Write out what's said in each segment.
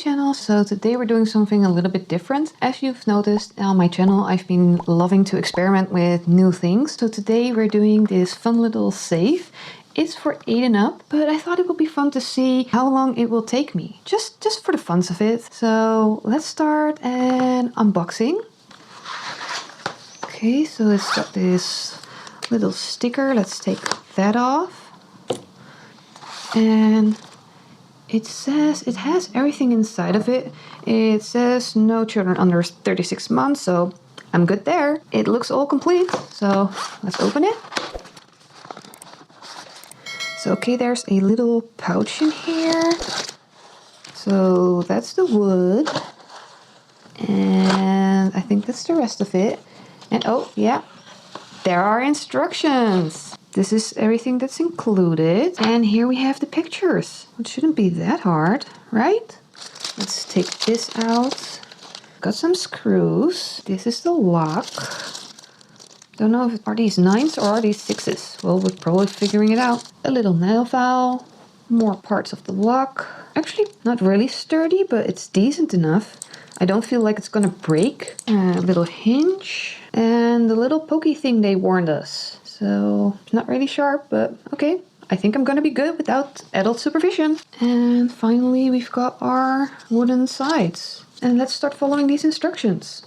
channel. So today we're doing something a little bit different. As you've noticed on my channel, I've been loving to experiment with new things. So today we're doing this fun little save. It's for 8 and up, but I thought it would be fun to see how long it will take me, just for the funs of it. So let's start an unboxing. Okay, so it's got this little sticker. Let's take that off. And it says it has everything inside of it. It says no children under 36 months, so I'm good there. It looks all complete, so let's open it. So okay, there's a little pouch in here. So that's the wood. And I think that's the rest of it. And oh yeah, there are instructions. This is everything that's included. And here we have the pictures. It shouldn't be that hard, right? Let's take this out. Got some screws. This is the lock. Don't know if are these 9s or are these 6s. Well, we're probably figuring it out. A little nail file. More parts of the lock. Actually, not really sturdy, but it's decent enough. I don't feel like it's gonna break. A little hinge. And the little pokey thing they warned us. So, it's not really sharp, but okay. I think I'm gonna be good without adult supervision. And finally, we've got our wooden sides. And let's start following these instructions.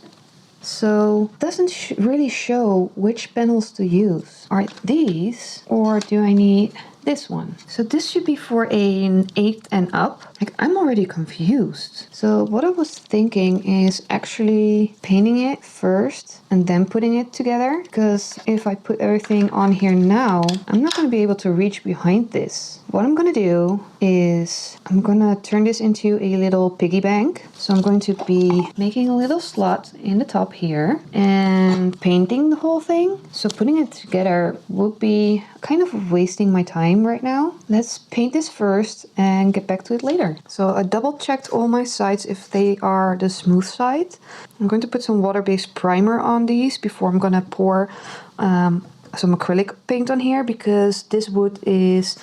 So, it doesn't really show which panels to use. Are it these, or do I need this one? So this should be for an 8 and up. Like, I'm already confused. So what I was thinking is actually painting it first and then putting it together. Because if I put everything on here now, I'm not going to be able to reach behind this. What I'm going to do is I'm going to turn this into a little piggy bank. So I'm going to be making a little slot in the top here and painting the whole thing. So putting it together would be kind of wasting my time right now. Let's paint this first and get back to it later. So I double checked all my sides if they are the smooth side. I'm going to put some water-based primer on these before I'm going to pour some acrylic paint on here, because this wood is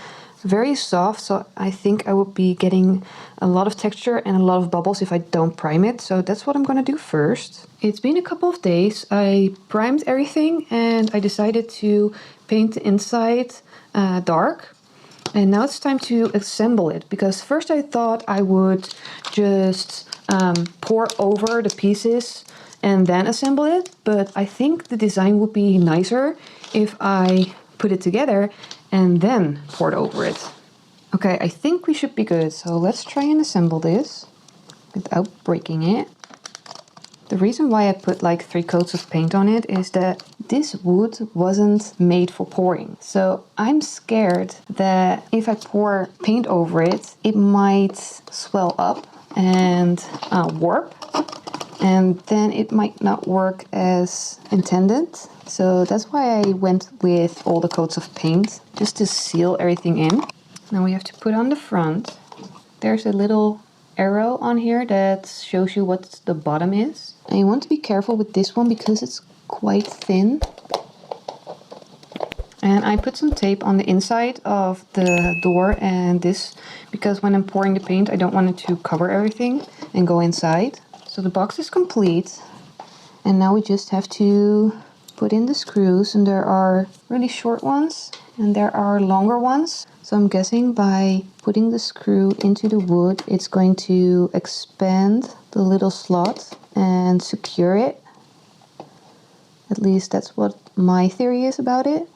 very soft, so I think I would be getting a lot of texture and a lot of bubbles if I don't prime it. So that's what I'm gonna do first. It's been a couple of days. I primed everything and I decided to paint the inside dark. And now it's time to assemble it, because first I thought I would just pour over the pieces and then assemble it, but I think the design would be nicer if I put it together and then poured over it. Okay, I think we should be good, so let's try and assemble this without breaking it. The reason why I put like 3 coats of paint on it is that this wood wasn't made for pouring. So I'm scared that if I pour paint over it, it might swell up and warp. And then it might not work as intended. So that's why I went with all the coats of paint, just to seal everything in. Now we have to put on the front. There's a little arrow on here that shows you what the bottom is. And you want to be careful with this one because it's quite thin. And I put some tape on the inside of the door and this, because when I'm pouring the paint, I don't want it to cover everything and go inside. So the box is complete, and now we just have to put in the screws, and there are really short ones and there are longer ones. So I'm guessing by putting the screw into the wood, it's going to expand the little slot and secure it. At least that's what my theory is about it.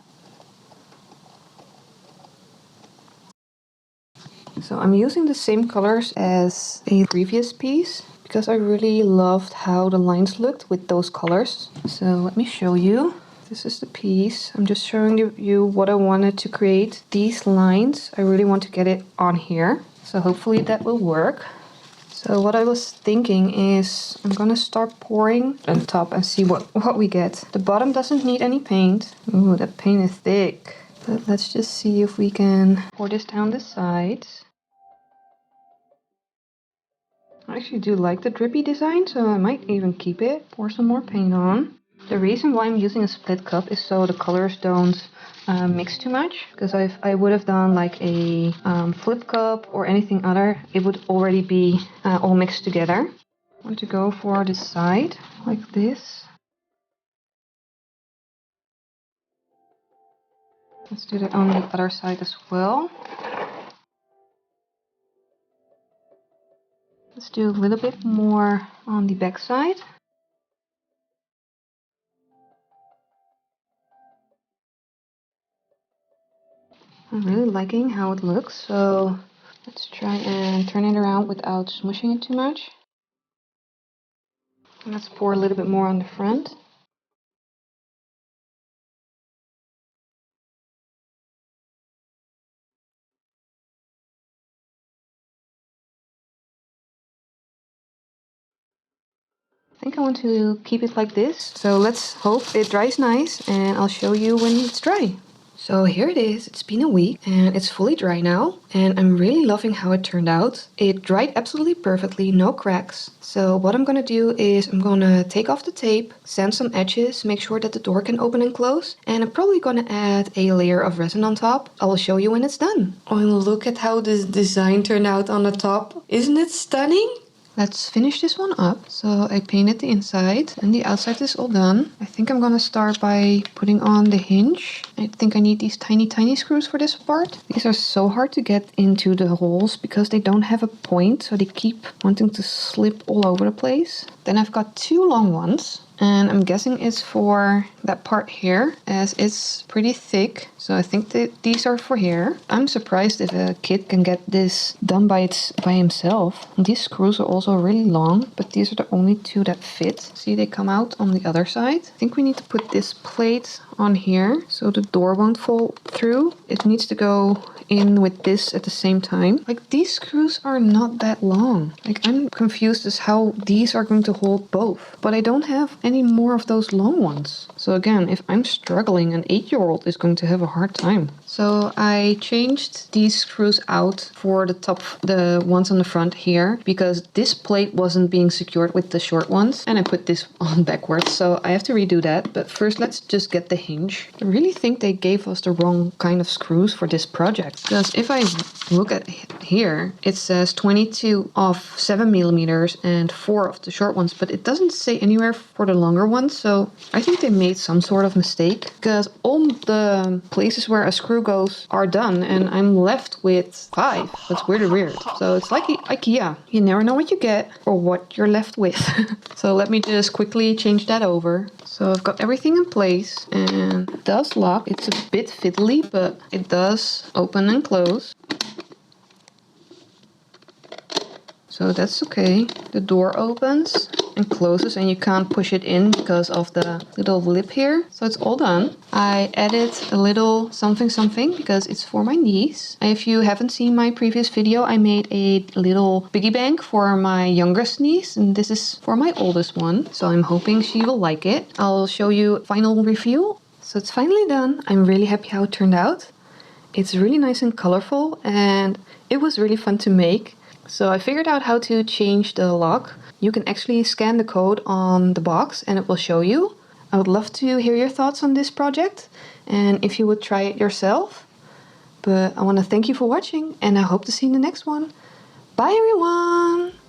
So I'm using the same colors as a previous piece, because I really loved how the lines looked with those colors. So let me show you. This is the piece. I'm just showing you what I wanted to create. These lines, I really want to get it on here. So hopefully that will work. So what I was thinking is I'm gonna start pouring on top and see what we get. The bottom doesn't need any paint. Ooh, that paint is thick. But let's just see if we can pour this down the sides. I actually do like the drippy design, so I might even keep it. Pour some more paint on. The reason why I'm using a split cup is so the colors don't mix too much. Because if I would have done like a flip cup or anything other, it would already be all mixed together. I want to go for this side like this. Let's do that on the other side as well. Let's do a little bit more on the back side. I'm really liking how it looks, so let's try and turn it around without smushing it too much. And let's pour a little bit more on the front. I think I want to keep it like this. So let's hope it dries nice and I'll show you when it's dry. So here it is, it's been a week and it's fully dry now and I'm really loving how it turned out. It dried absolutely perfectly, no cracks. So what I'm gonna do is I'm gonna take off the tape, sand some edges, make sure that the door can open and close, and I'm probably gonna add a layer of resin on top. I will show you when it's done. Oh, and look at how this design turned out on the top. Isn't it stunning? Let's finish this one up. So I painted the inside and the outside is all done. I think I'm gonna start by putting on the hinge. I think I need these tiny screws for this part. These are so hard to get into the holes because they don't have a point, so they keep wanting to slip all over the place. Then I've got two long ones. And I'm guessing it's for that part here, as it's pretty thick. So I think that these are for here. I'm surprised if a kid can get this done by himself. And these screws are also really long, but these are the only two that fit. See, they come out on the other side. I think we need to put this plate on here so the door won't fall through. It needs to go in with this at the same time. Like, these screws are not that long. Like, I'm confused as how these are going to hold both. But I don't have any more of those long ones. So again, if I'm struggling, an 8-year-old is going to have a hard time. So I changed these screws out for the top, the ones on the front here, because this plate wasn't being secured with the short ones, and I put this on backwards, so I have to redo that. But first, let's just get the hinge. I really think they gave us the wrong kind of screws for this project, because if I look at here, it says 22 of 7mm and 4 of the short ones, but it doesn't say anywhere for the longer ones. So I think they made some sort of mistake, because all the places where a screw goes are done and I'm left with 5. That's really weird. So it's like IKEA. You never know what you get or what you're left with. So let me just quickly change that over. So I've got everything in place and it does lock. It's a bit fiddly, but it does open and close. So that's okay. The door opens and closes and you can't push it in because of the little lip here. So it's all done. I added a little something because it's for my niece. If you haven't seen my previous video, I made a little piggy bank for my youngest niece and this is for my oldest one. So I'm hoping she will like it. I'll show you a final review. So it's finally done. I'm really happy how it turned out. It's really nice and colorful and it was really fun to make. So I figured out how to change the lock. You can actually scan the code on the box and it will show you. I would love to hear your thoughts on this project and if you would try it yourself. But I want to thank you for watching and I hope to see you in the next one. Bye everyone!